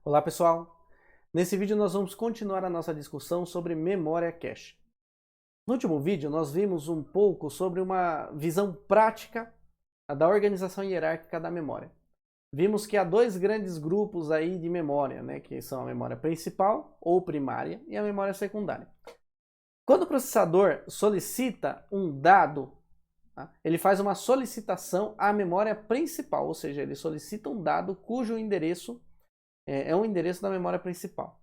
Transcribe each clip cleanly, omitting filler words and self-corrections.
Olá pessoal! Nesse vídeo nós vamos continuar a nossa discussão sobre memória cache. No último vídeo nós vimos um pouco sobre uma visão prática da organização hierárquica da memória. Vimos que há dois grandes grupos aí de memória, né, que são a memória principal ou primária e a memória secundária. Quando o processador solicita um dado, tá, ele faz uma solicitação à memória principal, ou seja, ele solicita um dado cujo endereço é um endereço da memória principal.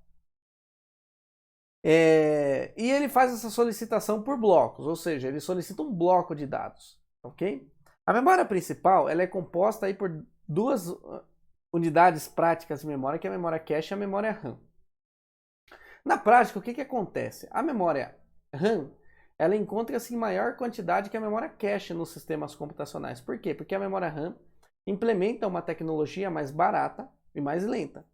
E ele faz essa solicitação por blocos, ou seja, ele solicita um bloco de dados, ok? A memória principal ela é composta aí por duas unidades práticas de memória, que é a memória cache e a memória RAM. Na prática, o que acontece? A memória RAM ela encontra-se em maior quantidade que a memória cache nos sistemas computacionais. Por quê? Porque a memória RAM implementa uma tecnologia mais barata e mais lenta.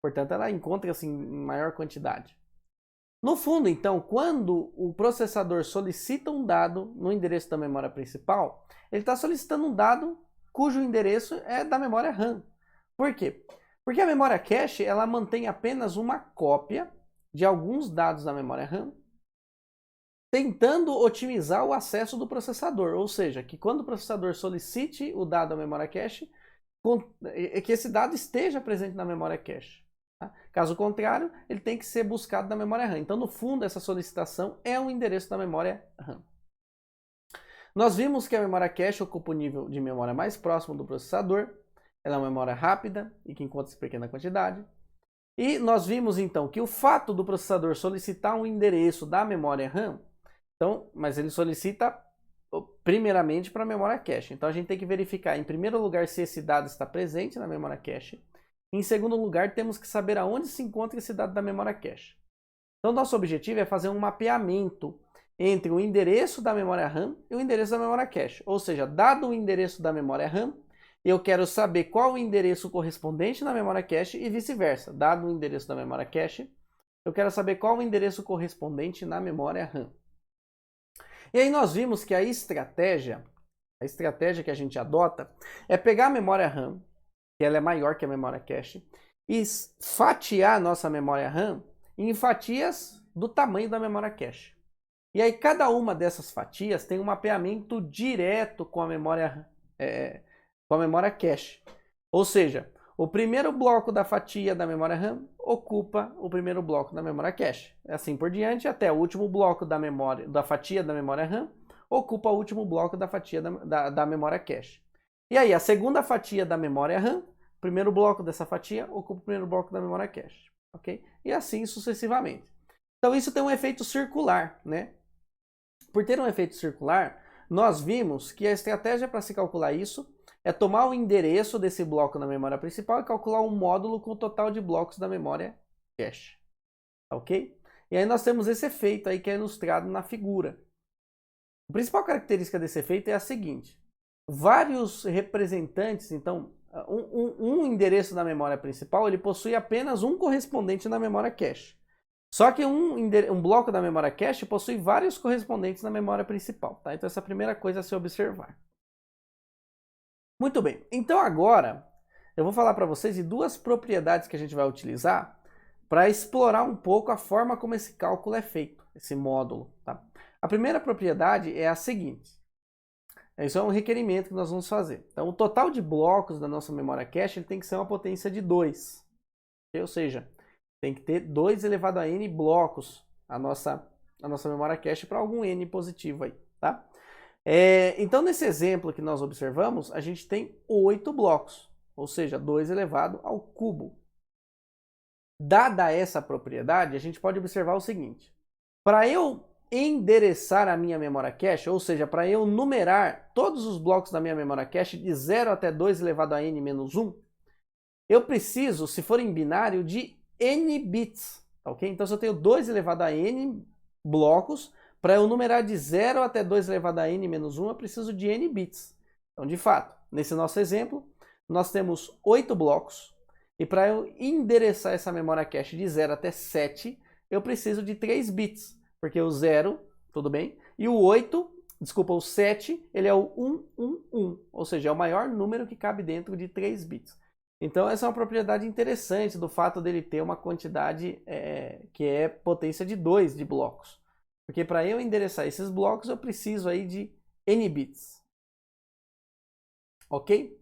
Portanto, ela encontra-se em maior quantidade. No fundo, então, quando o processador solicita um dado no endereço da memória principal, ele está solicitando um dado cujo endereço é da memória RAM. Por quê? Porque a memória cache ela mantém apenas uma cópia de alguns dados da memória RAM, tentando otimizar o acesso do processador. Ou seja, que quando o processador solicite o dado da memória cache, que esse dado esteja presente na memória cache. Caso contrário, ele tem que ser buscado na memória RAM. Então, no fundo, essa solicitação é um endereço da memória RAM. Nós vimos que a memória cache ocupa o nível de memória mais próximo do processador. Ela é uma memória rápida e que encontra-se em pequena quantidade. E nós vimos, então, que o fato do processador solicitar um endereço da memória RAM, então, mas ele solicita primeiramente para a memória cache. Então, a gente tem que verificar, em primeiro lugar, se esse dado está presente na memória cache. Em segundo lugar, temos que saber aonde se encontra esse dado da memória cache. Então, nosso objetivo é fazer um mapeamento entre o endereço da memória RAM e o endereço da memória cache. Ou seja, dado o endereço da memória RAM, eu quero saber qual o endereço correspondente na memória cache e vice-versa. Dado o endereço da memória cache, eu quero saber qual o endereço correspondente na memória RAM. E aí nós vimos que a estratégia que a gente adota é pegar a memória RAM, que ela é maior que a memória cache, e fatiar a nossa memória RAM em fatias do tamanho da memória cache. E aí cada uma dessas fatias tem um mapeamento direto com a memória cache. Ou seja, o primeiro bloco da fatia da memória RAM ocupa o primeiro bloco da memória cache. Assim por diante, até o último bloco da fatia da memória RAM ocupa o último bloco da fatia da memória cache. E aí, a segunda fatia da memória RAM, o primeiro bloco dessa fatia, ocupa o primeiro bloco da memória cache. Okay? E assim sucessivamente. Então, isso tem um efeito circular, né? Por ter um efeito circular, nós vimos que a estratégia para se calcular isso é tomar o endereço desse bloco na memória principal e calcular um módulo com o total de blocos da memória cache. Ok? E aí nós temos esse efeito aí que é ilustrado na figura. A principal característica desse efeito é a seguinte. Vários representantes, então, um endereço da memória principal, ele possui apenas um correspondente na memória cache. Só que um bloco da memória cache possui vários correspondentes na memória principal. Tá? Então, essa é a primeira coisa a se observar. Muito bem, então agora eu vou falar para vocês de duas propriedades que a gente vai utilizar para explorar um pouco a forma como esse cálculo é feito, esse módulo. Tá? A primeira propriedade é a seguinte. Isso é um requerimento que nós vamos fazer. Então, o total de blocos da nossa memória cache ele tem que ser uma potência de 2. Ou seja, tem que ter 2 elevado a n blocos a nossa memória cache para algum n positivo aí, tá? Então, nesse exemplo que nós observamos, a gente tem 8 blocos, ou seja, 2 elevado ao cubo. Dada essa propriedade, a gente pode observar o seguinte. Para eu endereçar a minha memória cache, ou seja, para eu numerar todos os blocos da minha memória cache de 0 até 2 elevado a n menos 1, eu preciso, se for em binário, de n bits. Ok? Então, se eu tenho 2 elevado a n blocos, para eu numerar de 0 até 2 elevado a n menos 1, eu preciso de n bits. Então, de fato, nesse nosso exemplo, nós temos 8 blocos, e para eu endereçar essa memória cache de 0 até 7, eu preciso de 3 bits. Porque o 0, tudo bem, e o 7, ele é o 111, ou seja, é o maior número que cabe dentro de 3 bits. Então essa é uma propriedade interessante do fato dele ter uma quantidade que é potência de 2 de blocos. Porque para eu endereçar esses blocos eu preciso aí de n bits. Ok?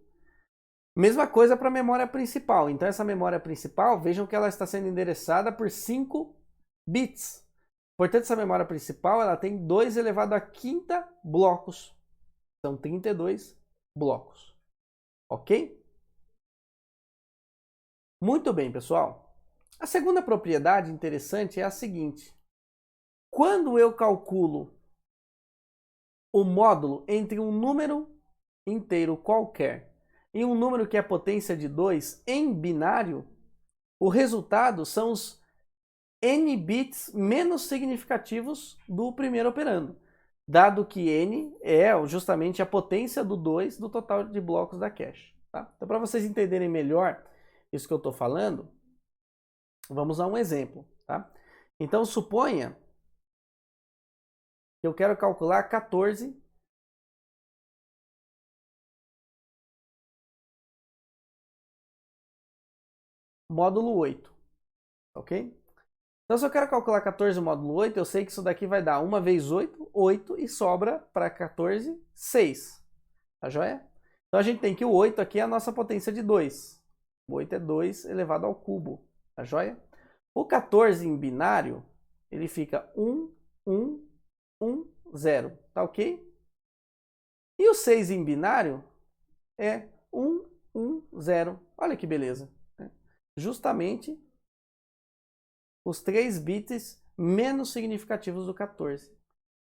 Mesma coisa para a memória principal. Então essa memória principal, vejam que ela está sendo endereçada por 5 bits. Portanto, essa memória principal ela tem 2 elevado a quinta blocos. São 32 blocos. Ok? Muito bem, pessoal. A segunda propriedade interessante é a seguinte. Quando eu calculo o módulo entre um número inteiro qualquer e um número que é potência de 2 em binário, o resultado são os n bits menos significativos do primeiro operando, dado que n é justamente a potência do 2 do total de blocos da cache. Tá? Então, para vocês entenderem melhor isso que eu estou falando, vamos a um exemplo. Tá? Então, suponha que eu quero calcular 14 módulo 8. Ok? Então, se eu quero calcular 14 módulo 8, eu sei que isso daqui vai dar 1 vezes 8, 8, e sobra para 14, 6. Tá joia? Então, a gente tem que o 8 aqui é a nossa potência de 2. O 8 é 2 elevado ao cubo. Tá joia? O 14 em binário, ele fica 1, 1, 1, 0. Tá ok? E o 6 em binário é 1, 1, 0. Olha que beleza. Justamente os 3 bits menos significativos do 14.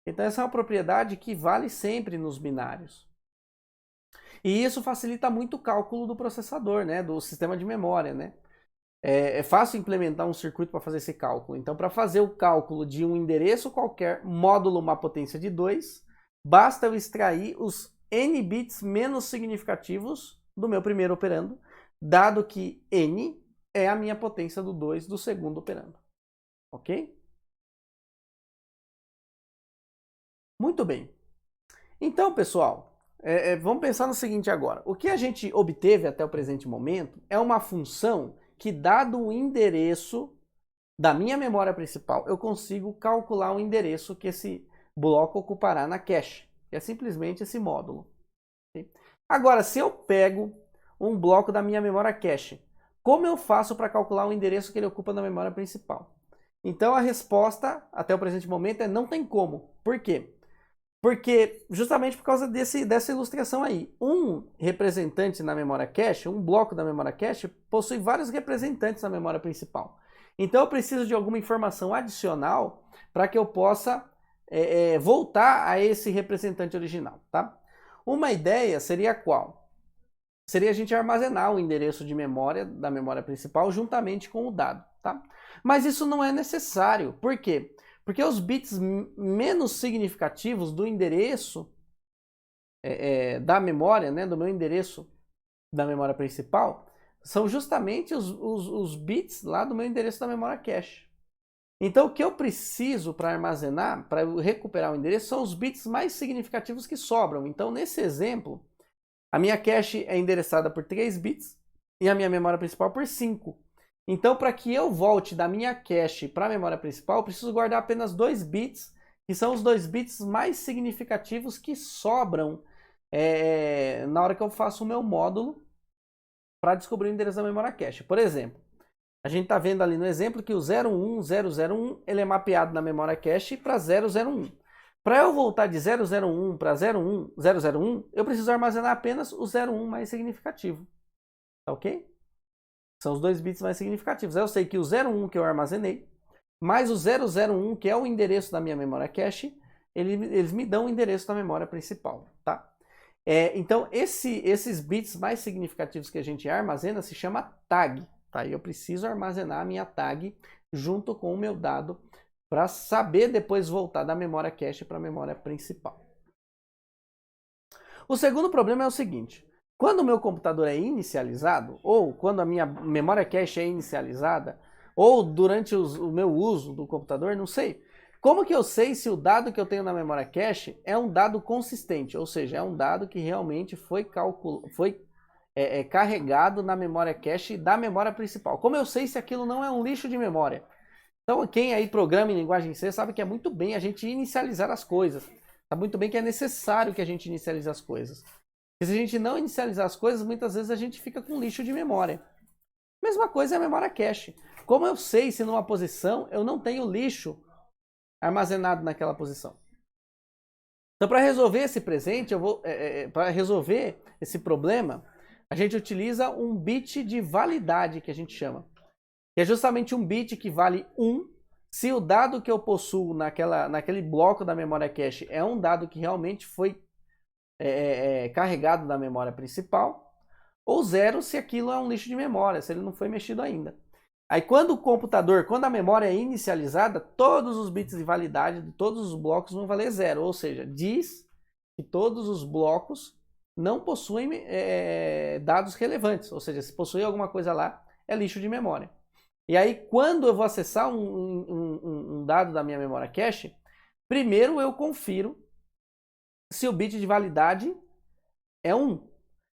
Então essa é uma propriedade que vale sempre nos binários. E isso facilita muito o cálculo do processador, né, do sistema de memória, né? É fácil implementar um circuito para fazer esse cálculo. Então, para fazer o cálculo de um endereço qualquer, módulo uma potência de 2, basta eu extrair os n bits menos significativos do meu primeiro operando, dado que n é a minha potência do 2 do segundo operando. Ok? Muito bem. Então, pessoal, vamos pensar no seguinte agora. O que a gente obteve até o presente momento é uma função que, dado o endereço da minha memória principal, eu consigo calcular o endereço que esse bloco ocupará na cache, que é simplesmente esse módulo. Agora, se eu pego um bloco da minha memória cache, como eu faço para calcular o endereço que ele ocupa na memória principal? Então a resposta, até o presente momento, é não tem como. Por quê? Porque justamente por causa dessa ilustração aí. Um representante na memória cache, um bloco da memória cache, possui vários representantes na memória principal. Então eu preciso de alguma informação adicional para que eu possa voltar a esse representante original. Tá? Uma ideia seria qual? Seria a gente armazenar o endereço de memória da memória principal juntamente com o dado. Tá? Mas isso não é necessário. Por quê? Porque os bits menos significativos do endereço da memória, né, do meu endereço da memória principal, são justamente os bits lá do meu endereço da memória cache. Então o que eu preciso para armazenar, para recuperar o endereço, são os bits mais significativos que sobram. Então nesse exemplo, a minha cache é endereçada por 3 bits e a minha memória principal por 5. Então, para que eu volte da minha cache para a memória principal, eu preciso guardar apenas 2 bits, que são os 2 bits mais significativos que sobram na hora que eu faço o meu módulo para descobrir o endereço da memória cache. Por exemplo, a gente está vendo ali no exemplo que o 01001 ele é mapeado na memória cache para 001. Para eu voltar de 001 para 001, eu preciso armazenar apenas o 01 mais significativo. Tá ok? São os 2 bits mais significativos. Eu sei que o 01 que eu armazenei, mais o 001, que é o endereço da minha memória cache, eles me dão o endereço da memória principal. Tá? Então, esses bits mais significativos que a gente armazena se chama tag. Tá? E eu preciso armazenar a minha tag junto com o meu dado para saber depois voltar da memória cache para a memória principal. O segundo problema é o seguinte. Quando o meu computador é inicializado, ou quando a minha memória cache é inicializada, ou durante o meu uso do computador, não sei. Como que eu sei se o dado que eu tenho na memória cache é um dado consistente? Ou seja, é um dado que realmente foi carregado na memória cache da memória principal. Como eu sei se aquilo não é um lixo de memória? Então, quem aí programa em linguagem C sabe que é muito bem a gente inicializar as coisas. Sabe muito bem que é necessário que a gente inicialize as coisas. E se a gente não inicializar as coisas, muitas vezes a gente fica com lixo de memória. Mesma coisa é a memória cache. Como eu sei se numa posição eu não tenho lixo armazenado naquela posição? Então, para resolver esse presente, para resolver esse problema, a gente utiliza um bit de validade, que a gente chama. Que é justamente um bit que vale 1, se o dado que eu possuo naquele bloco da memória cache é um dado que realmente foi carregado da memória principal, ou 0 se aquilo é um lixo de memória, se ele não foi mexido ainda. Aí quando a memória é inicializada, todos os bits de validade de todos os blocos vão valer 0, ou seja, diz que todos os blocos não possuem dados relevantes, ou seja, se possui alguma coisa lá, é lixo de memória. E aí, quando eu vou acessar um dado da minha memória cache, primeiro eu confiro se o bit de validade é 1.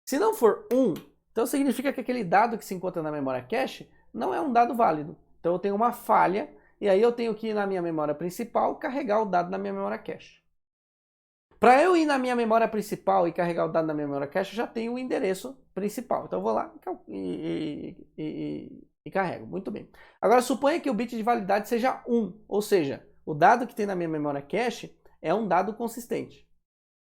Se não for 1, então significa que aquele dado que se encontra na memória cache não é um dado válido. Então eu tenho uma falha, e aí eu tenho que ir na minha memória principal carregar o dado na minha memória cache. Para eu ir na minha memória principal e carregar o dado na minha memória cache, eu já tenho o endereço principal. Então eu vou lá e carrego. Muito bem. Agora suponha que o bit de validade seja 1, ou seja, o dado que tem na minha memória cache é um dado consistente.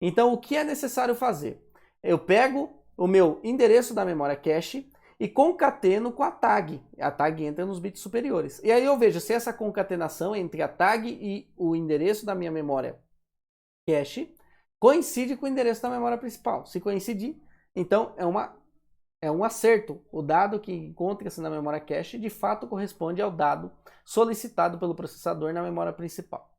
Então o que é necessário fazer? Eu pego o meu endereço da memória cache e concateno com a tag. A tag entra nos bits superiores. E aí eu vejo se essa concatenação entre a tag e o endereço da minha memória cache coincide com o endereço da memória principal. Se coincidir, então é um acerto. O dado que encontra-se na memória cache de fato corresponde ao dado solicitado pelo processador na memória principal.